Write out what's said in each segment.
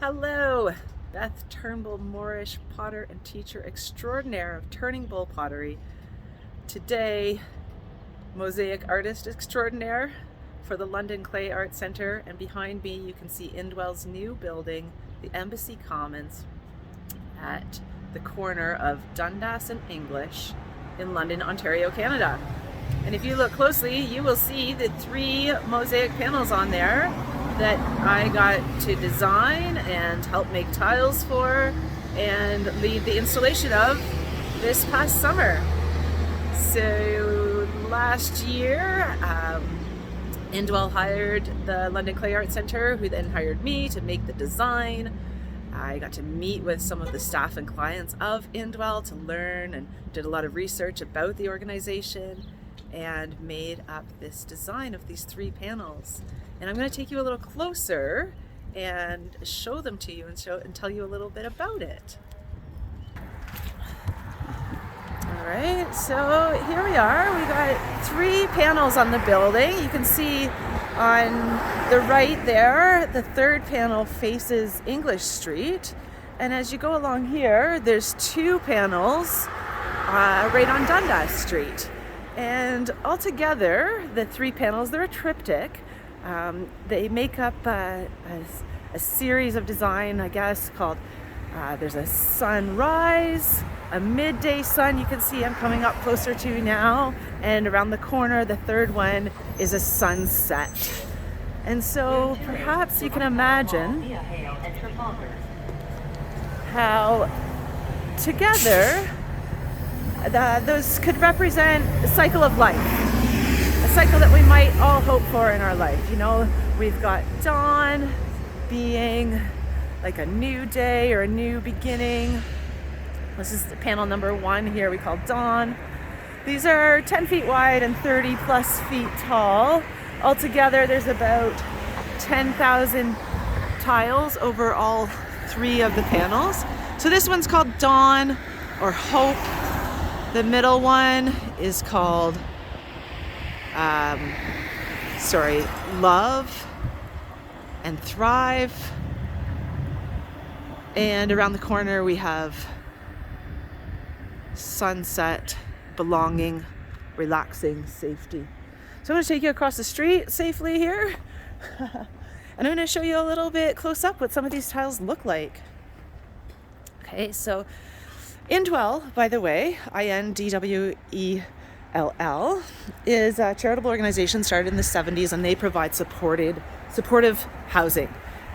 Hello, Beth Turnbull, Morrish, potter and teacher extraordinaire of Turnbull pottery. Today, mosaic artist extraordinaire for the London Clay Art Centre, and behind me you can see Indwell's new building, the Embassy Commons, at the corner of Dundas and English in London, Ontario, Canada. And if you look closely, you will see the 3 mosaic panels on there that I got to design and help make tiles for and lead the installation of this past summer. So last year, Indwell hired the London Clay Art Centre, who then hired me to make the design. I got to meet with some of the staff and clients of Indwell to learn and did a lot of research about the organization and made up this design of these 3 panels. And I'm going to take you a little closer and show them to you and tell you a little bit about it. All right, so here we are. We got 3 panels on the building. You can see on the right there, the 3rd panel faces English Street. And as you go along here, there's 2 panels right on Dundas Street. And altogether, the 3 panels, they're a triptych. They make up a series of design, I guess, called there's a sunrise, a midday sun, you can see I'm coming up closer to now, and around the corner, the 3rd one is a sunset. And so perhaps you can imagine how together those could represent a cycle of life. A cycle that we might all hope for in our life. You know, we've got dawn being like a new day or a new beginning. This is panel number 1 here, we call dawn. These are 10 feet wide and 30 plus feet tall. Altogether, there's about 10,000 tiles over all 3 of the panels. So this one's called dawn or hope. The middle one is called love and thrive. And around the corner we have sunset, belonging, relaxing, safety. So I'm going to take you across the street safely here. And I'm going to show you a little bit close up what some of these tiles look like. Okay, Indwell, by the way, Indwell, is a charitable organization started in the 70s, and they provide supportive housing.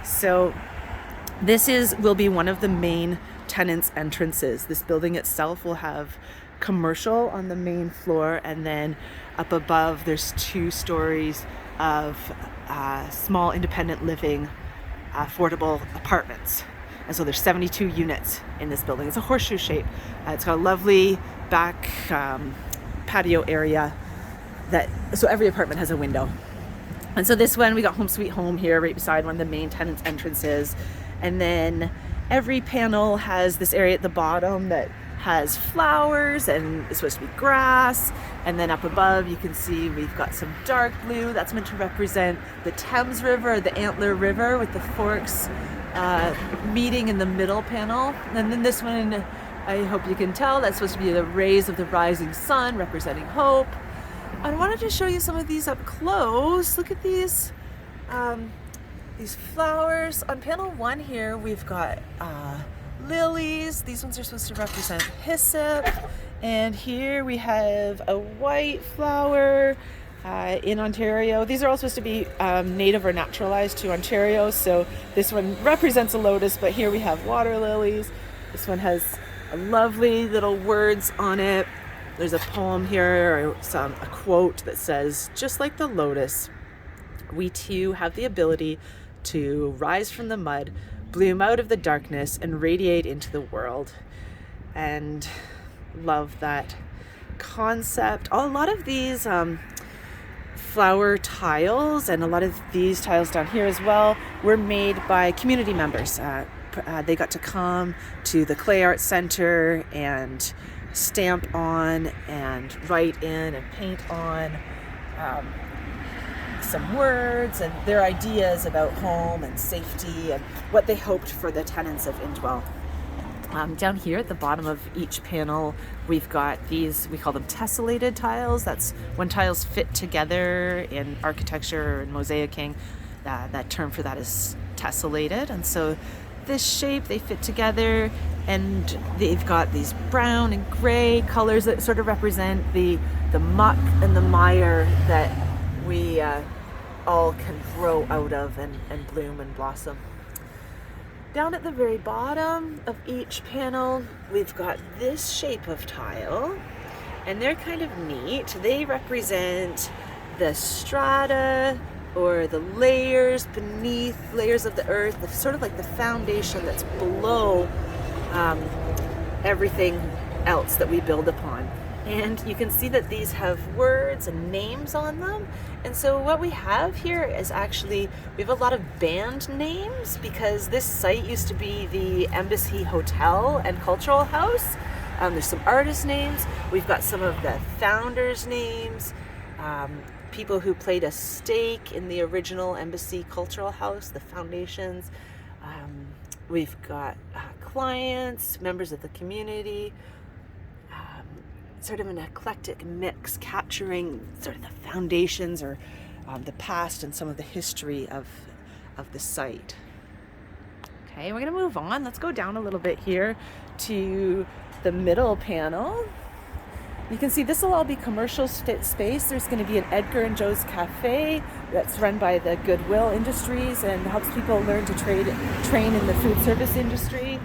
So this will be one of the main tenants' entrances. This building itself will have commercial on the main floor, and then up above there's 2 stories of small independent living affordable apartments. And so there's 72 units in this building. It's a horseshoe shape. It's got a lovely back patio area so every apartment has a window. And so this one, we got Home Sweet Home here right beside one of the main tenants' entrances. And then every panel has this area at the bottom that has flowers and it's supposed to be grass. And then up above you can see we've got some dark blue that's meant to represent the Thames River, the Antler River, with the forks meeting in the middle panel. And then this one, I hope you can tell, that's supposed to be the rays of the rising sun representing hope. I wanted to show you some of these up close. Look at these flowers. On panel 1 here, we've got lilies. These ones are supposed to represent hyssop. And here we have a white flower in Ontario. These are all supposed to be native or naturalized to Ontario. So this one represents a lotus, but here we have water lilies. This one has lovely little words on it. There's a poem here, or a quote that says, "Just like the lotus, we too have the ability to rise from the mud, bloom out of the darkness, and radiate into the world." And love that concept. A lot of these flower tiles, and a lot of these tiles down here as well, were made by community members. They got to come to the Clay Art Centre and stamp on and write in and paint on some words and their ideas about home and safety and what they hoped for the tenants of Indwell. Down here at the bottom of each panel, we've got these, we call them tessellated tiles. That's when tiles fit together in architecture and mosaicing. That term for that is tessellated. And so this shape, they fit together, and they've got these brown and gray colors that sort of represent the muck and the mire that we all can grow out of and bloom and blossom. Down at the very bottom of each panel, we've got this shape of tile, and they're kind of neat. They represent the strata or the layers beneath layers of the earth, sort of like the foundation that's below everything else that we build upon. And you can see that these have words and names on them. And so what we have here is actually, we have a lot of band names because this site used to be the Embassy Hotel and Cultural House. There's some artist names. We've got some of the founders' names, people who played a stake in the original Embassy Cultural House, the foundations. We've got clients, members of the community, sort of an eclectic mix capturing sort of the foundations or the past and some of the history of the site. Okay, we're gonna move on. Let's go down a little bit here to the middle panel. You can see this will all be commercial space. There's going to be an Edgar and Joe's Cafe that's run by the Goodwill Industries and helps people learn to train in the food service industry.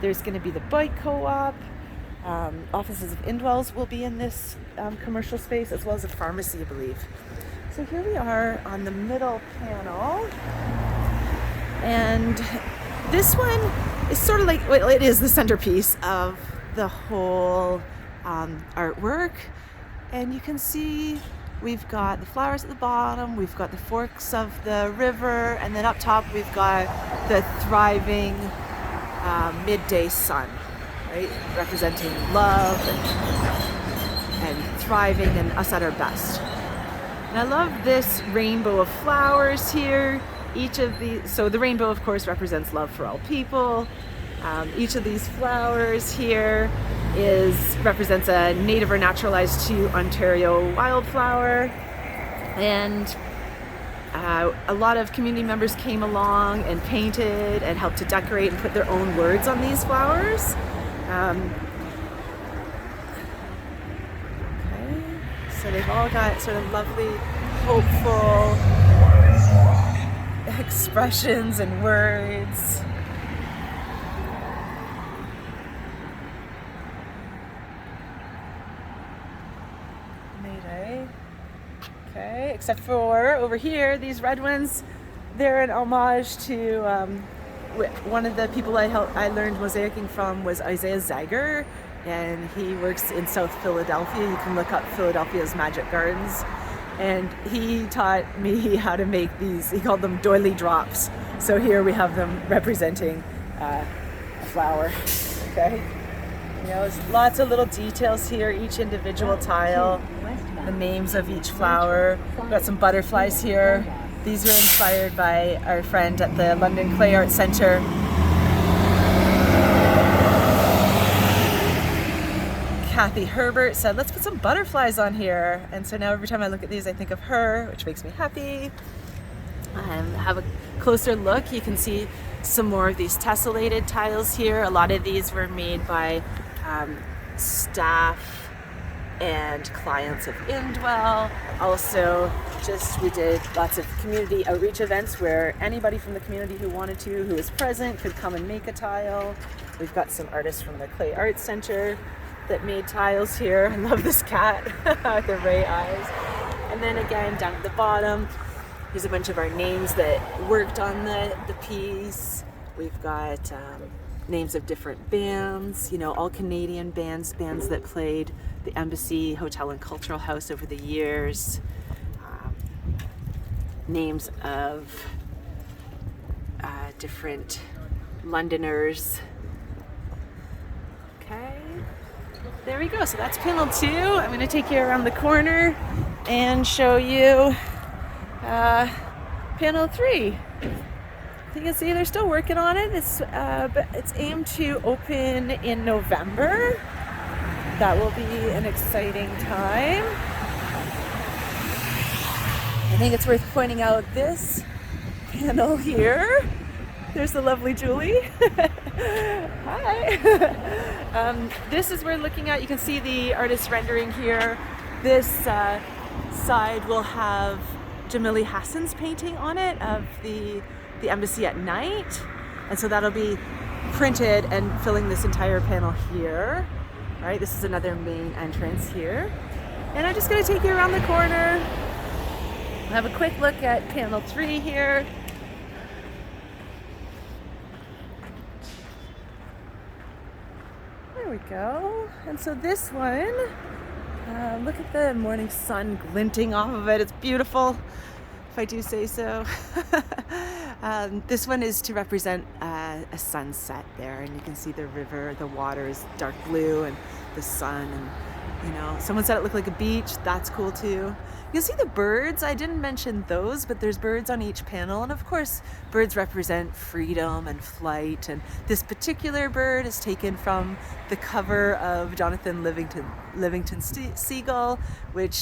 There's going to be the bike co-op. Offices of Indwells will be in this commercial space, as well as a pharmacy, I believe. So here we are on the middle panel. And this one is sort of like, well, it is the centerpiece of the whole artwork. And you can see we've got the flowers at the bottom, we've got the forks of the river, and then up top we've got the thriving midday sun, right? Representing love and thriving and us at our best. And I love this rainbow of flowers here. Each of these, so the rainbow of course represents love for all people. Each of these flowers here represents a native or naturalized to Ontario wildflower, and a lot of community members came along and painted and helped to decorate and put their own words on these flowers. Okay, so they've all got sort of lovely, hopeful expressions and words. Okay, except for over here, these red ones, they're an homage to one of the people I learned mosaicing from was Isaiah Zager, and he works in South Philadelphia. You can look up Philadelphia's Magic Gardens, and he taught me how to make these. He called them doily drops. So here we have them representing a flower. Okay, you know, there's lots of little details here. Each individual tile, the names of each flower. We've got some butterflies here. These are inspired by our friend at the London Clay Art Centre. Kathy Herbert said, let's put some butterflies on here. And so now every time I look at these, I think of her, which makes me happy. Have a closer look. You can see some more of these tessellated tiles here. A lot of these were made by staff and clients of Indwell. Also, we did lots of community outreach events where anybody from the community who wanted to, who was present, could come and make a tile. We've got some artists from the Clay Art Centre that made tiles here. I love this cat with the ray eyes. And then again, down at the bottom, here's a bunch of our names that worked on the piece. We've got names of different bands, you know, all Canadian bands that played the Embassy Hotel and Cultural House over the years. Names of different Londoners. Okay, there we go. So that's panel 2. I'm going to take you around the corner and show you panel 3. You can see they're still working on it. But it's aimed to open in November. That will be an exciting time. I think it's worth pointing out this panel here. There's the lovely Julie. Hi. This is we're looking at. You can see the artist rendering here. This side will have Jamili Hassan's painting on it of the embassy at night, and so that'll be printed and filling this entire panel here. All right, this is another main entrance here, and I'm just going to take you around the corner. We'll have a quick look at panel 3 here. There we go. And so this one, look at the morning sun glinting off of it. It's beautiful, if I do say so. This one is to represent a sunset there, and you can see the river, the water is dark blue, and the sun, and someone said it looked like a beach. That's cool too. You can see the birds. I didn't mention those, but there's birds on each panel, and of course birds represent freedom and flight, and this particular bird is taken from the cover of Jonathan Livingston's Seagull, which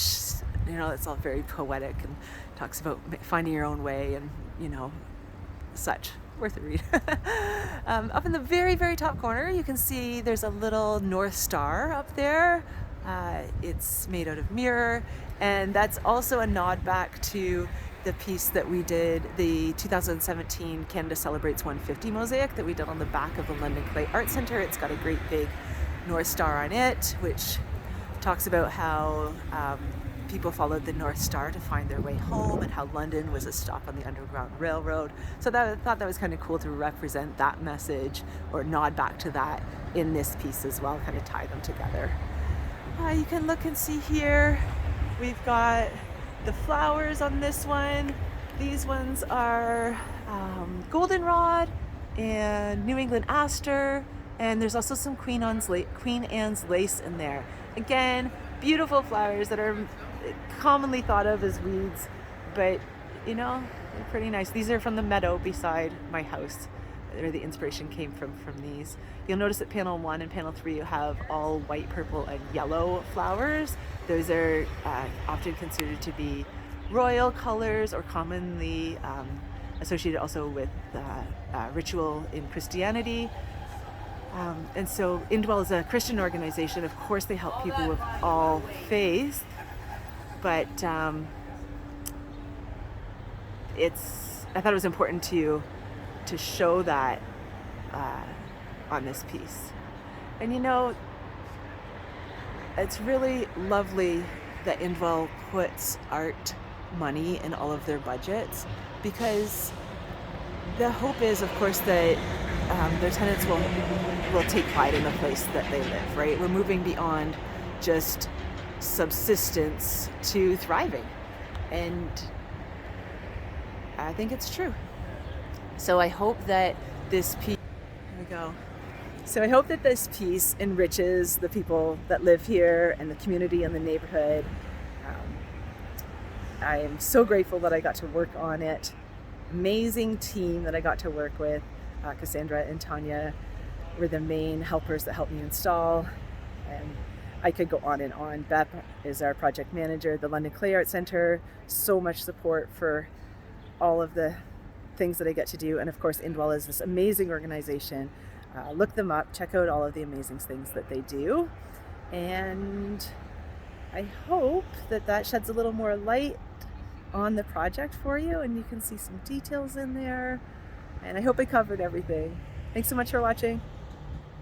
it's all very poetic and talks about finding your own way and such. Worth a read. Up in the very, very top corner, you can see there's a little North Star up there. It's made out of mirror, and that's also a nod back to the piece that we did, the 2017 Canada Celebrates 150 mosaic that we did on the back of the London Clay Art Centre. It's got a great big North Star on it, which talks about how people followed the North Star to find their way home, and how London was a stop on the Underground Railroad. So I thought that was kind of cool to represent that message, or nod back to that in this piece as well, kind of tie them together. You can look and see here, we've got the flowers on this one. These ones are goldenrod and New England aster, and there's also some Queen Anne's lace in there. Again, beautiful flowers that are commonly thought of as weeds, but they're pretty nice. These are from the meadow beside my house, where the inspiration came from these. You'll notice that panel 1 and panel 3 you have all white, purple, and yellow flowers. Those are often considered to be royal colors, or commonly associated also with ritual in Christianity. And so Indwell is a Christian organization. Of course, they help people with all faiths, but I thought it was important to show that on this piece. And it's really lovely that Indwell puts art money in all of their budgets, because the hope is, of course, that their tenants will take pride in the place that they live, right? We're moving beyond just subsistence to thriving, and I think it's true. So I hope that this piece, here we go. So I hope that this piece enriches the people that live here and the community and the neighborhood. I am so grateful that I got to work on it. Amazing team that I got to work with. Cassandra and Tanya were the main helpers that helped me install, and I could go on and on. Beth is our project manager, the London Clay Art Centre. So much support for all of the things that I get to do, and of course Indwell is this amazing organization. Look them up, check out all of the amazing things that they do, and I hope that sheds a little more light on the project for you, and you can see some details in there, and I hope I covered everything. Thanks so much for watching.